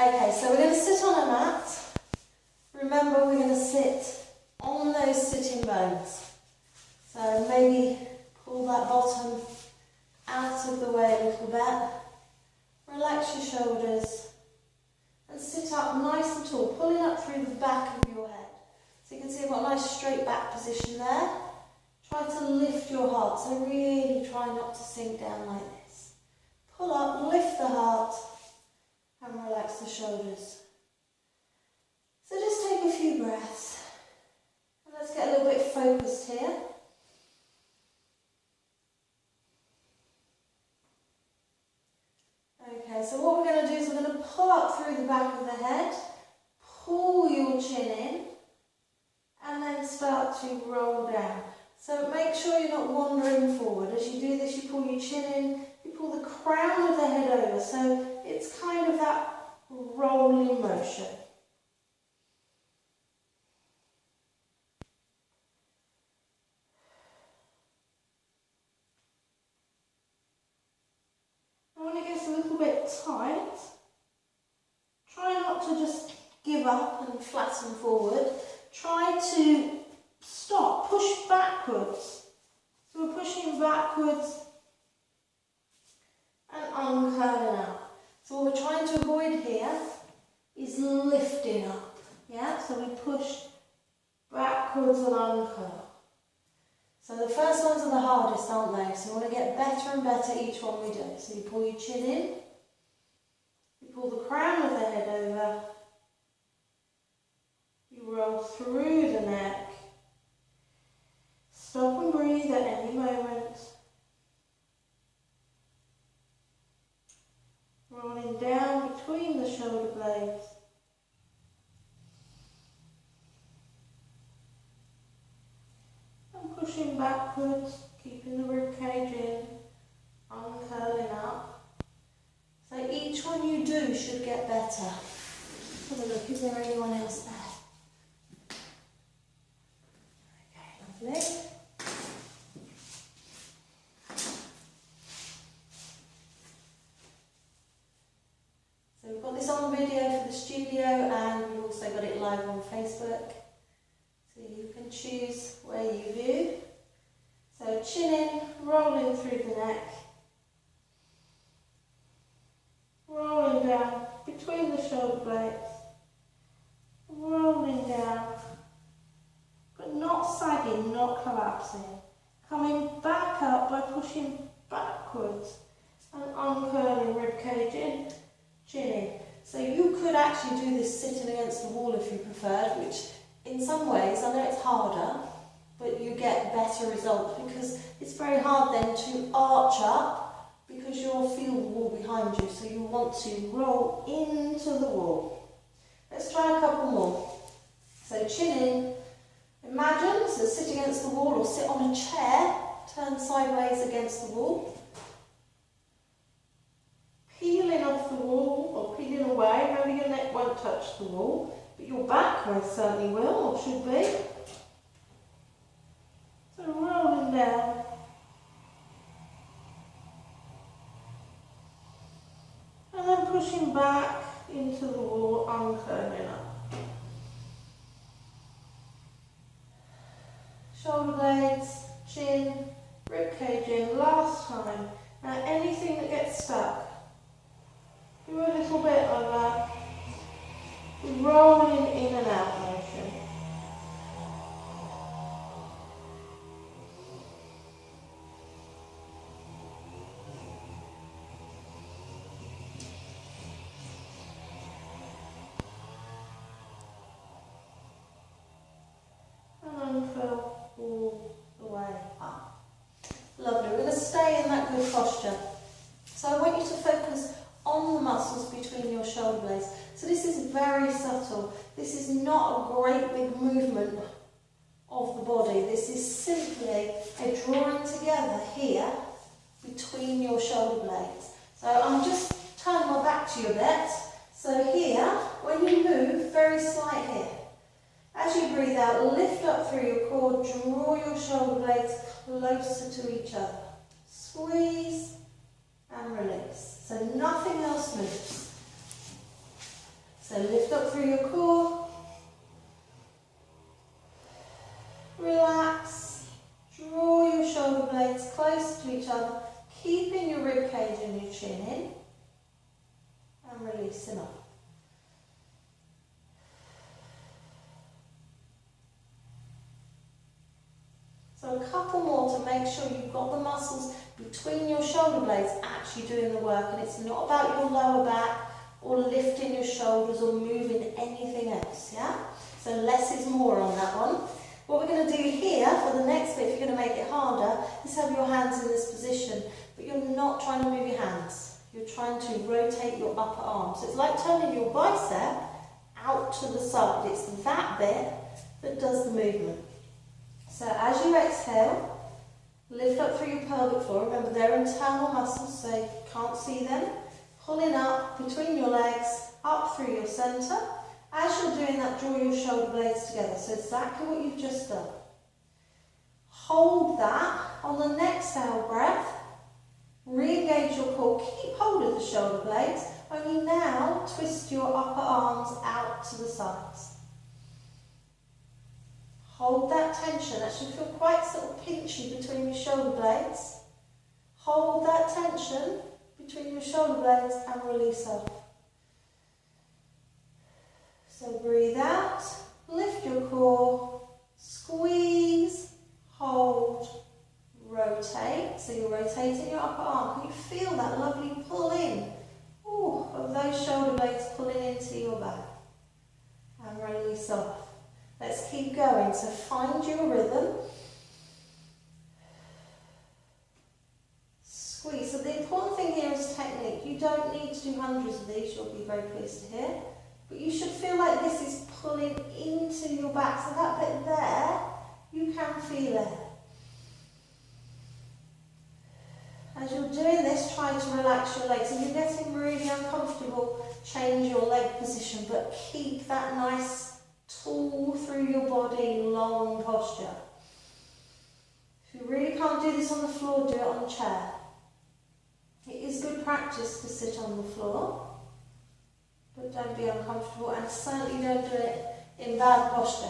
Okay, so we're going to sit on a mat. Remember, we're going to sit on those sitting bones. So maybe pull that bottom out of the way a little bit. Relax your shoulders and sit up nice and tall, pulling up through the back of your head. So you can see I've got a nice straight back position there. Try to lift your heart, so really try not to sink down like this. Pull up, lift the heart and relax the shoulders. So just take a few breaths and let's get a little bit focused here. Okay, so what we're going to do is we're going to pull up through the back of the head, pull your chin in, and then start to roll down. So make sure you're not wandering forward. As you do this, you pull your chin in, you pull the crown of the head over, so it's kind of that rolling motion. When it gets a little bit tight, try not to just give up and flatten forward. Try to stop, push backwards. So we're pushing backwards and uncurling up. So what we're trying to avoid here is lifting up. Yeah, so we push backwards and uncurl. So the first ones are the hardest, aren't they? So we want to get better and better each one we do. So you pull your chin in, you pull the crown of the head over, you roll through the neck, stop and breathe at any moment, rolling down between the shoulder blades. Pushing backwards, keeping the rib cage in, uncurling up. So each one you do should get better. Have a look, is there anyone else there? Okay, lovely. So we've got this on video for the studio and we've also got it live on Facebook. So you can choose where you view. So chin in, rolling through the neck, rolling down between the shoulder blades, rolling down, but not sagging, not collapsing. Coming back up by pushing backwards and uncurling rib cage in, chin in. So you could actually do this sitting against the wall if you preferred, which in some ways, I know it's harder, but you get better results because it's very hard then to arch up because you'll feel the wall behind you, so you want to roll into the wall. Let's try a couple more. So chin in, imagine, so sit against the wall or sit on a chair, turn sideways against the wall. Peeling off the wall or peeling away, maybe your neck won't touch the wall. But your back most certainly will, or should be. So rolling down. And then pushing back into the wall, uncurling up. Shoulder blades, chin, rib cage in, last time. Now anything that gets stuck, do a little bit of that. Rolling in and out motion. And uncurl all the way up. Lovely. We're going to stay in that good posture. So I want you to focus on the muscles between your shoulder blades. So this is very subtle. This is not a great big movement of the body. This is simply a drawing together here between your shoulder blades. So I'm just turning my back to you a bit. So here, when you move, very slight here. As you breathe out, lift up through your core, draw your shoulder blades closer to each other. Squeeze and release. So nothing else moves. So lift up through your core, relax, draw your shoulder blades close to each other, keeping your rib cage and your chin in, and releasing up. So a couple more to make sure you've got the muscles between your shoulder blades actually doing the work, and it's not about your lower back or lifting your shoulders or moving anything else, yeah? So less is more on that one. What we're going to do here for the next bit, if you're going to make it harder, is have your hands in this position, but you're not trying to move your hands. You're trying to rotate your upper arm. So it's like turning your bicep out to the side. It's that bit that does the movement. So as you exhale, lift up through your pelvic floor. Remember, they're internal muscles, so you can't see them. Pulling up between your legs, up through your centre. As you're doing that, draw your shoulder blades together. So exactly what you've just done. Hold that. On the next out breath, re-engage your core. Keep hold of the shoulder blades. Only now, twist your upper arms out to the sides. Hold that tension. That should feel quite sort of pinchy between your shoulder blades. Hold that tension between your shoulder blades and release off. So breathe out, lift your core, squeeze, hold, rotate. So you're rotating your upper arm. Can you feel that lovely pull in of those shoulder blades pulling into your back? And release off. Let's keep going. So find your rhythm. Squeeze. So the important thing here is technique. You don't need to do hundreds of these, you'll be very pleased to hear. But you should feel like this is pulling into your back. So that bit there, you can feel it. As you're doing this, try to relax your legs. If you're getting really uncomfortable, change your leg position, but keep that nice tall through your body, long posture. If you really can't do this on the floor, do it on a chair. It is good practice to sit on the floor, but don't be uncomfortable, and certainly don't do it in bad posture.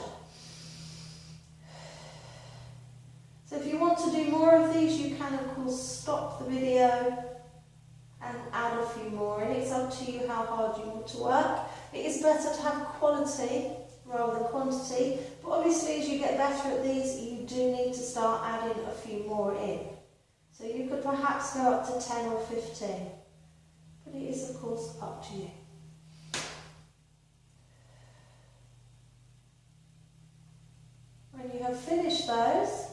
So if you want to do more of these, you can of course stop the video and add a few more, and it's up to you how hard you want to work. It is better to have quality rather than quantity, but obviously as you get better at these, you do need to start adding a few more in. So you could perhaps go up to 10 or 15, but it is of course up to you. When you have finished those,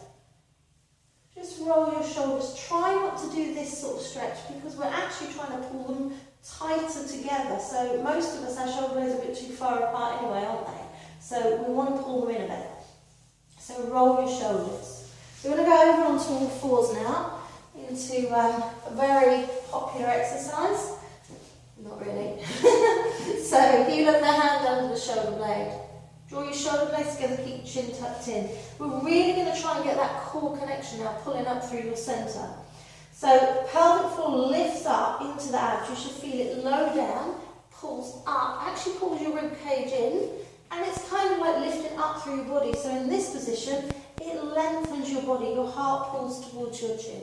just roll your shoulders. Try not to do this sort of stretch because we're actually trying to pull them tighter together. So most of us, our shoulder blades are a bit too far apart anyway, aren't they? So we want to pull them in a bit. So roll your shoulders. We're going to go over onto all fours now into a very popular exercise. Not really. So heel of the hand under the shoulder blade. Draw your shoulder blades together, keep your chin tucked in. We're really going to try and get that core connection now, pulling up through your centre. So pelvic floor lifts up into the abs. You should feel it low down, pulls up, actually pulls your rib cage in, and it's kind of like lifting up through your body. So in this position, it lengthens your body, your heart pulls towards your chin.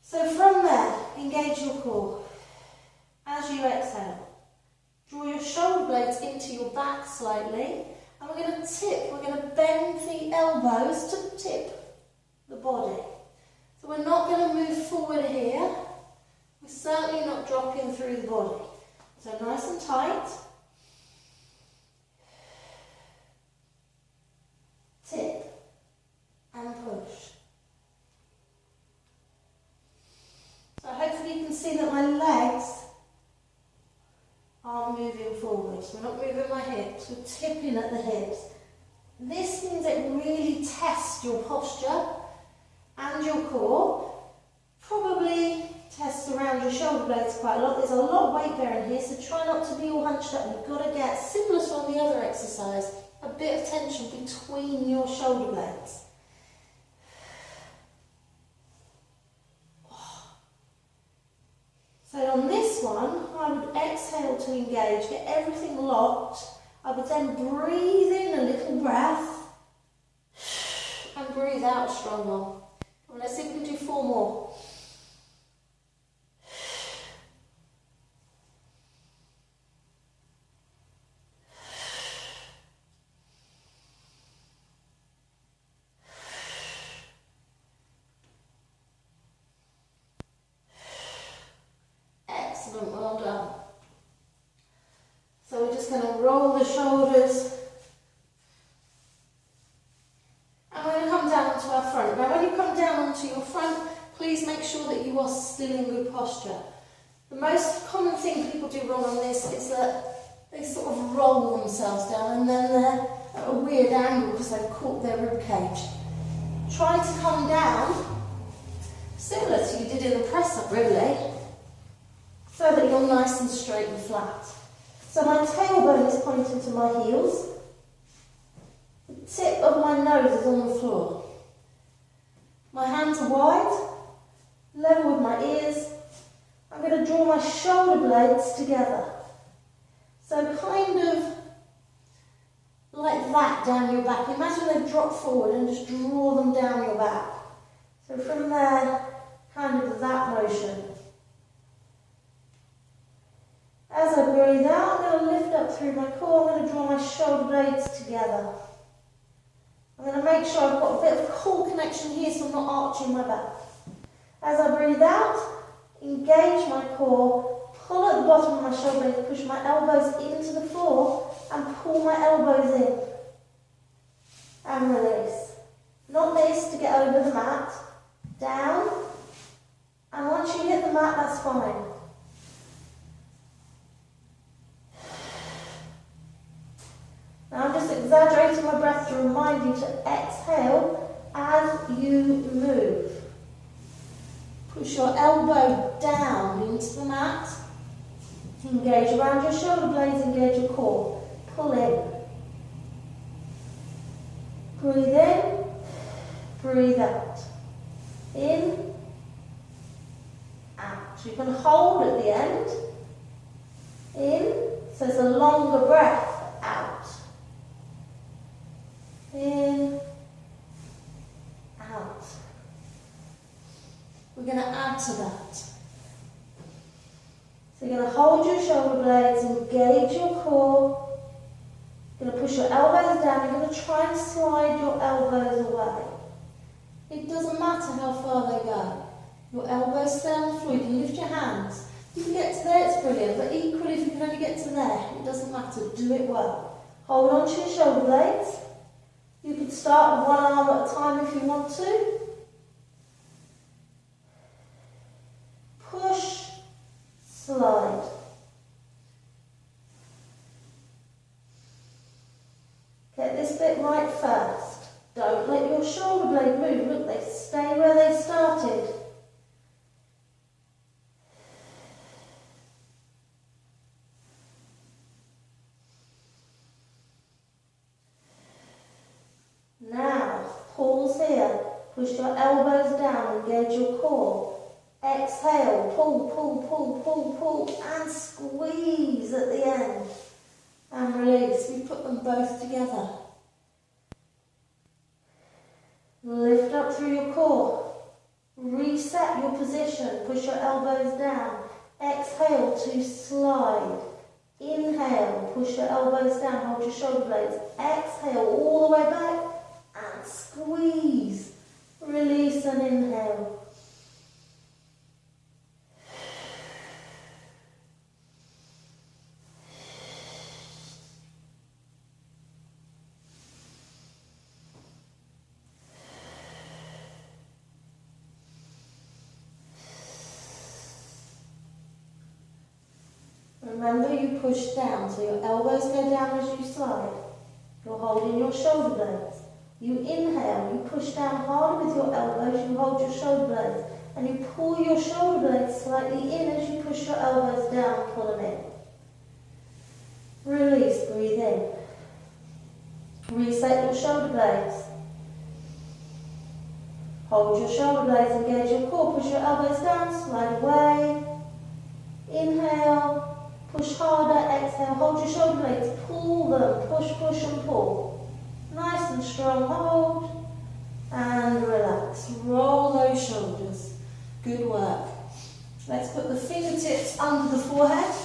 So from there, engage your core. As you exhale, draw your shoulder blades into your back slightly, and we're going to tip, we're going to bend the elbows to tip the body. So we're not going to move forward here, we're certainly not dropping through the body. So nice and tight. Tip and push. So hopefully you can see that my legs are moving forwards. We're not moving my hips, we're tipping at the hips. This means it really tests your posture and your core. Probably tests around your shoulder blades quite a lot. There's a lot of weight bearing here, so try not to be all hunched up. You've got to get, similar to on the other exercise, a bit of tension between your shoulder blades. So on this one, I would exhale to engage, get everything locked. I would then breathe in a little breath and breathe out a strong one. And let's see if we can do 4 more. Excellent, well done. So we're just going to roll the shoulders. And we're going to come down onto our front. Now when you come down onto your front, please make sure that you are still in good posture. The most common thing people do wrong on this is that they sort of roll themselves down and then they're at a weird angle because they've caught their rib cage. Try to come down, similar to you did in the press up really, so that you're nice and straight and flat. So my tailbone is pointing to my heels. The tip of my nose is on the floor. My hands are wide, level with my ears. I'm going to draw my shoulder blades together. So kind of like that down your back. Imagine they've dropped forward and just draw them down your back. So from there, kind of that motion. As I breathe out, I'm going to lift up through my core. I'm going to draw my shoulder blades together. I'm going to make sure I've got a bit of a core connection here so I'm not arching my back. As I breathe out, engage my core, pull at the bottom of my shoulder blades, push my elbows into the floor and pull my elbows in. And release. Not this to get over the mat. Down. And once you hit the mat, that's fine. Now I'm just exaggerating my breath to remind you to exhale as you move. Push your elbow down into the mat. Engage around your shoulder blades, engage your core. Pull in. Breathe in, breathe out. In, out. So you can hold at the end. In, so it's a longer breath. Out. In, out. We're going to add to that. So you're going to hold your shoulder blades, engage your core. You're going to push your elbows down. You're going to try and slide your elbows away. It doesn't matter how far they go. Your elbows stay on the floor. You can lift your hands. You can get to there, it's brilliant. But equally, if you can only get to there, it doesn't matter. Do it well. Hold on to your shoulder blades. You can start with one arm at a time if you want to. Push, slide. Get this bit right first. Don't let your shoulder blade move. Look, they stay where they started. Now, pause here. Push your elbows down, engage your core. Exhale, pull, pull, pull, pull, pull, and squeeze at the end. And release. We put them both together. Lift up through your core. Reset your position. Push your elbows down. Exhale to slide. Inhale, push your elbows down, hold your shoulder blades. Exhale all the way back and squeeze. Release and inhale. Remember, you push down, so your elbows go down as you slide. You're holding your shoulder blades. You inhale, you push down hard with your elbows, you hold your shoulder blades, and you pull your shoulder blades slightly in as you push your elbows down, pull them in. Release, breathe in. Reset your shoulder blades. Hold your shoulder blades, engage your core, push your elbows down, slide away. Inhale. Push harder, exhale, hold your shoulder blades, pull them, push, push and pull. Nice and strong, hold and relax. Roll those shoulders. Good work. Let's put the fingertips under the forehead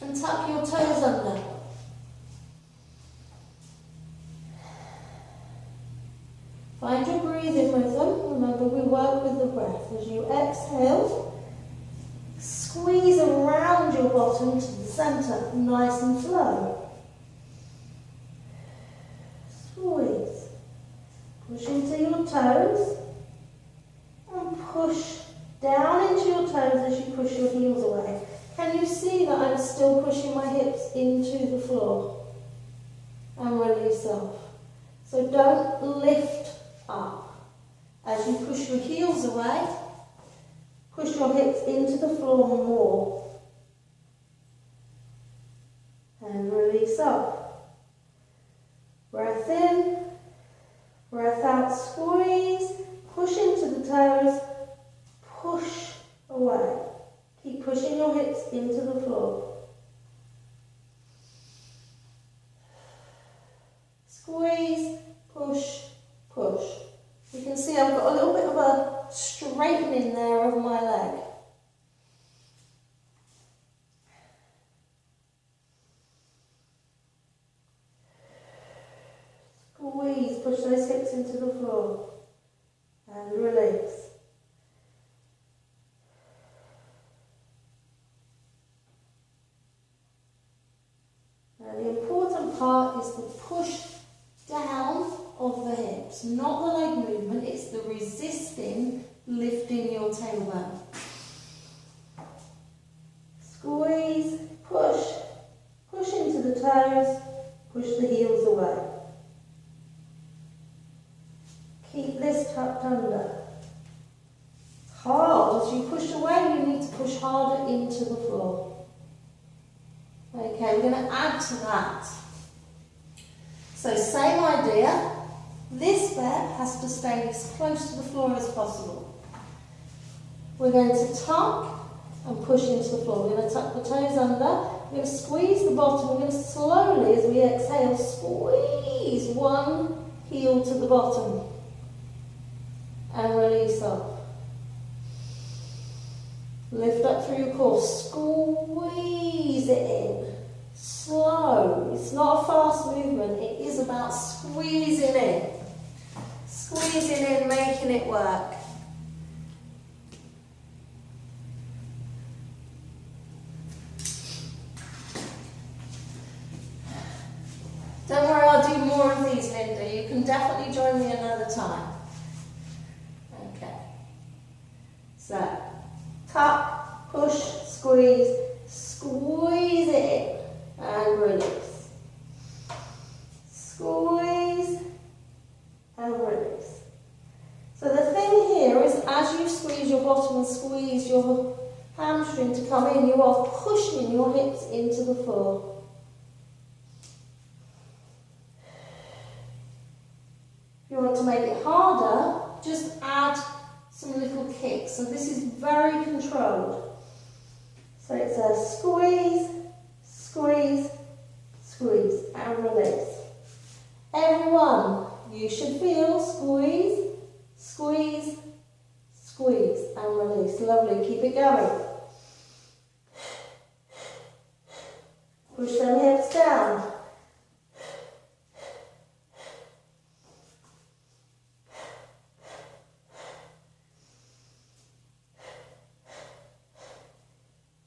and tuck your toes under. Find your breathing rhythm. Remember, we work with the breath. As you exhale, squeeze around your bottom to the centre, nice and slow. Squeeze. Push into your toes and push down into your toes as you push your heels away. Can you see that I'm still pushing my hips into the floor? And release off. So don't lift up. As you push your heels away, push your hips into the floor more. And release off. Breath in, breath out, squeeze, push into the toes, push away. Keep pushing your hips into the floor. Squeeze, push, push. You can see I've got a little bit of a straightening there of my leg. Squeeze, push those hips into the floor and release. Now the important part is the push down of the hips, not the leg movement, it's the resisting, lifting your tailbone. Squeeze, push, push into the toes, push the heels away. Keep this tucked under. Hard, as you push away, you need to push harder into the floor. Okay, we're going to add to that. So same idea, this bed has to stay as close to the floor as possible. We're going to tuck and push into the floor. We're going to tuck the toes under, we're going to squeeze the bottom, we're going to slowly, as we exhale, squeeze one heel to the bottom and release off. Lift up through your core, squeeze it in. Slow. It's not a fast movement, it is about squeezing in. Squeezing in, making it work. Don't worry, I'll do more of these, Linda. You can definitely join me another time. Okay. So, tuck, push, squeeze, squeeze it in. And release. Squeeze and release. So the thing here is, as you squeeze your bottom and squeeze your hamstring to come in, you are pushing your hips into the floor. If you want to make it harder, just add some little kicks. So this is very controlled. So it's a squeeze, squeeze, squeeze and release. Everyone, you should feel squeeze, squeeze, squeeze and release. Lovely, keep it going. Push them hips down.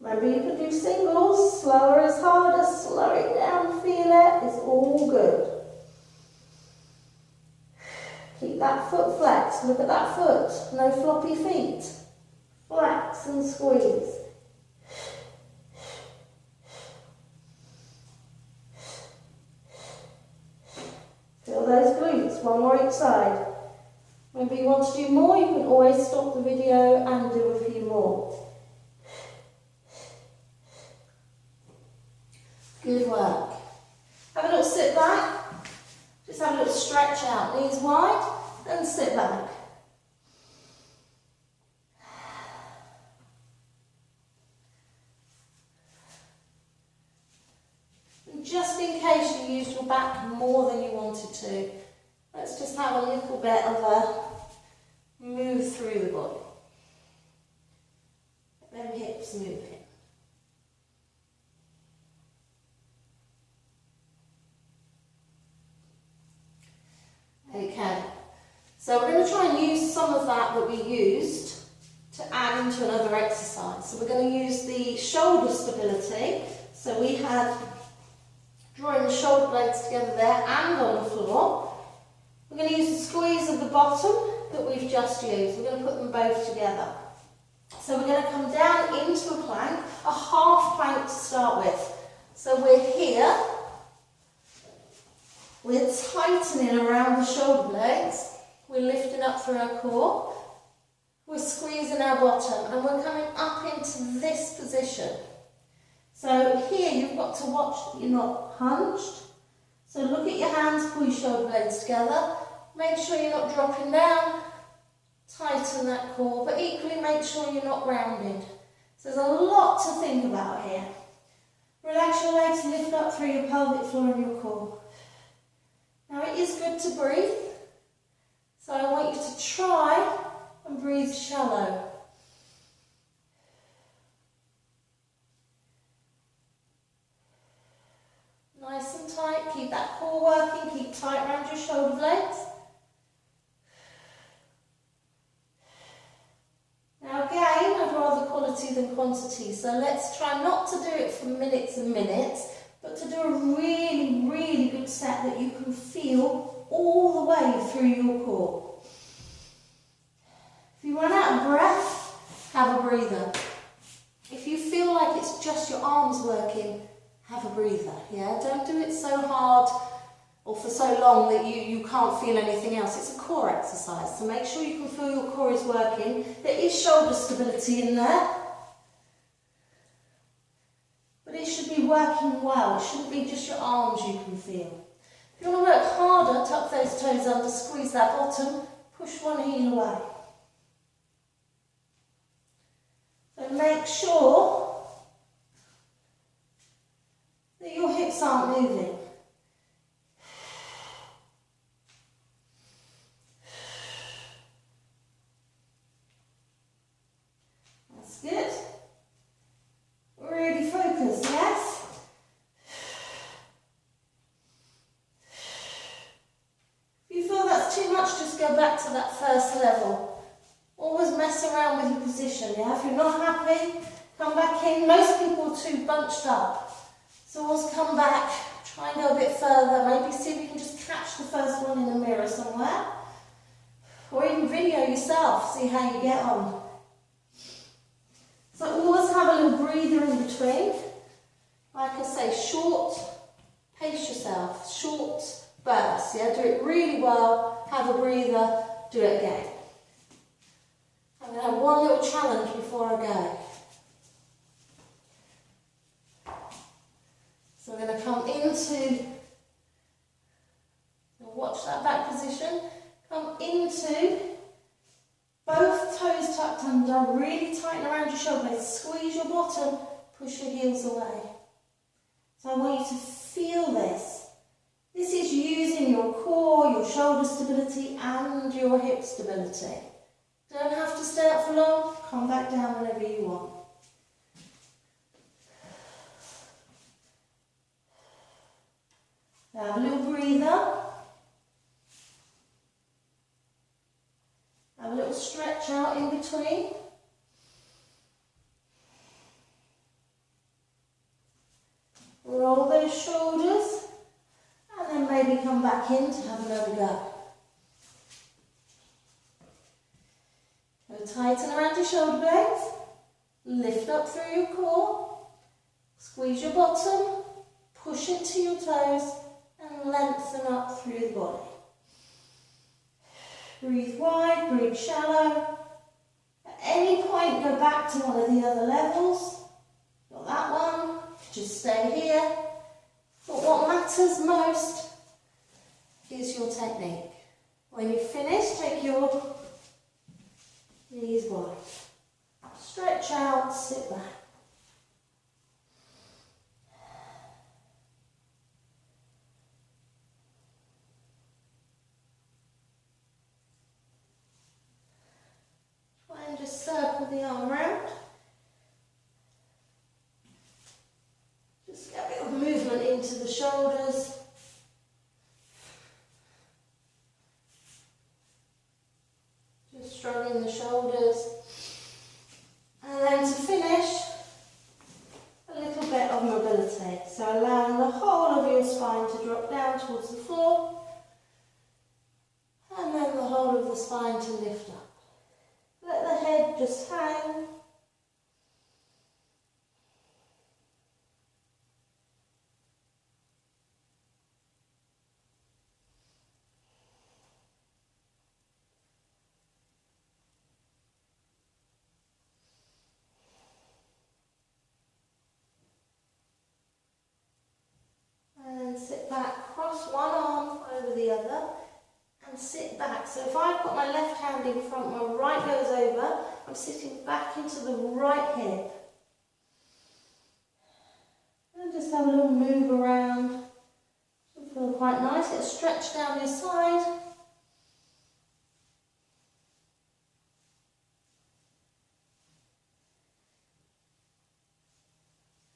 Remember, you can do singles, slower is harder, slow it down, feel it, it's all good. Keep that foot flexed, look at that foot, no floppy feet. Flex and squeeze. Feel those glutes, one more each side. Maybe you want to do more, you can always stop the video and do a few more. Good work. Have a little sit back. Just have a little stretch out. Knees wide and sit back. in case you used your back more than you wanted to. Let's just have a little bit of a move through the body. Let them hips moving. Okay, so we're going to try and use some of that we used to add into another exercise. So we're going to use the shoulder stability. So we had drawing the shoulder blades together there and on the floor. We're going to use the squeeze of the bottom that we've just used. We're going to put them both together. So we're going to come down into a plank, a half plank to start with. So we're here. We're tightening around the shoulder blades. We're lifting up through our core. We're squeezing our bottom and we're coming up into this position. So here you've got to watch that you're not hunched. So look at your hands, pull your shoulder blades together. Make sure you're not dropping down. Tighten that core, but equally make sure you're not rounded. So there's a lot to think about here. Relax your legs, lift up through your pelvic floor and your core. Now it is good to breathe, so I want you to try and breathe shallow. Nice and tight, keep that core working, keep tight around your shoulder blades. Now again, I'd rather quality than quantity, so let's try not to do it for minutes and minutes, but to do a really, really good set that you can feel all the way through your core. If you run out of breath, have a breather. If you feel like it's just your arms working, have a breather. Yeah, don't do it so hard or for so long that you can't feel anything else. It's a core exercise, so make sure you can feel your core is working. There is shoulder stability in there, but it should be working well. It shouldn't be just your arms you can feel. If you want to work harder, tuck those toes under, squeeze that bottom, push one heel away. So make sure that your hips aren't moving. That's good. Really focus, yes? If you feel that's too much, just go back to that first level. Always mess around with your position, yeah? If you're not happy, come back in. Most people are too bunched up. So always come back, try and go a bit further. Maybe see if you can just catch the first one in the mirror somewhere. Or even video yourself, see how you get on. So always have a little breather in between. Like I say, short, pace yourself, short bursts, yeah? Do it really well, have a breather, do it again. I'm going to have one little challenge before I go. So I'm going to come into, watch that back position, come into both toes tucked under, really tighten around your shoulder blades, squeeze your bottom, push your heels away. So I want you to feel this. This is using your core, your shoulder stability and your hip stability. Don't have to stay up for long, come back down whenever you want. Now have a little breather. Have a little stretch out in between. Roll those shoulders and then maybe come back in to have another go. Tighten around your shoulder blades, lift up through your core, squeeze your bottom, push into your toes and lengthen up through the body. Breathe wide, breathe shallow. At any point go back to one of the other levels. Got that one, just stay here. But what matters most is your technique. When you finish, take your knees wide. Stretch out, out, sit back. movement into the shoulders. Just struggling the shoulders. And then to finish, a little bit of mobility. So allowing the whole of your spine to drop down towards the floor. And then the whole of the spine to lift up. Let the head just hang. And sit back, cross one arm over the other. And sit back. So if I've got my left hand in front, my right goes over, I'm sitting back into the right hip. And just have a little move around. It'll feel quite nice. Get a stretch down your side.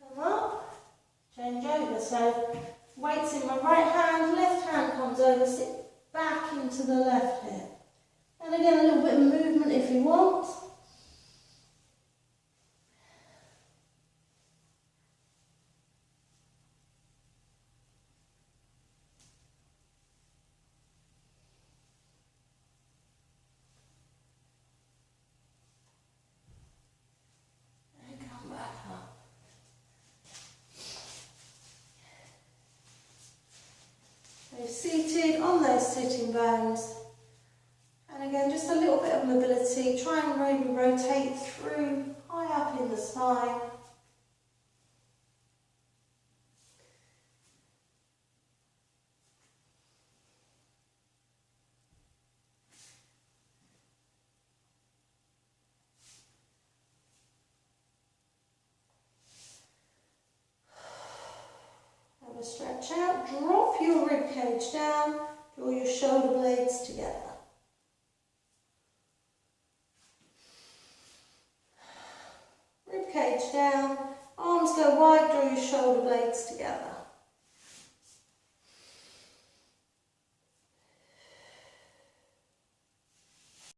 Come up. Change over. So weights in my right hand, left hand comes over, sit back into the left hip. And again, a little bit of movement if you want. And come back up. So seated on those sitting bones. And again, just a little bit of mobility. Try and maybe rotate through, high up in the spine. Have a stretch out. Drop your rib cage down. Draw your shoulder blades together. Rib cage down, arms go wide, draw your shoulder blades together.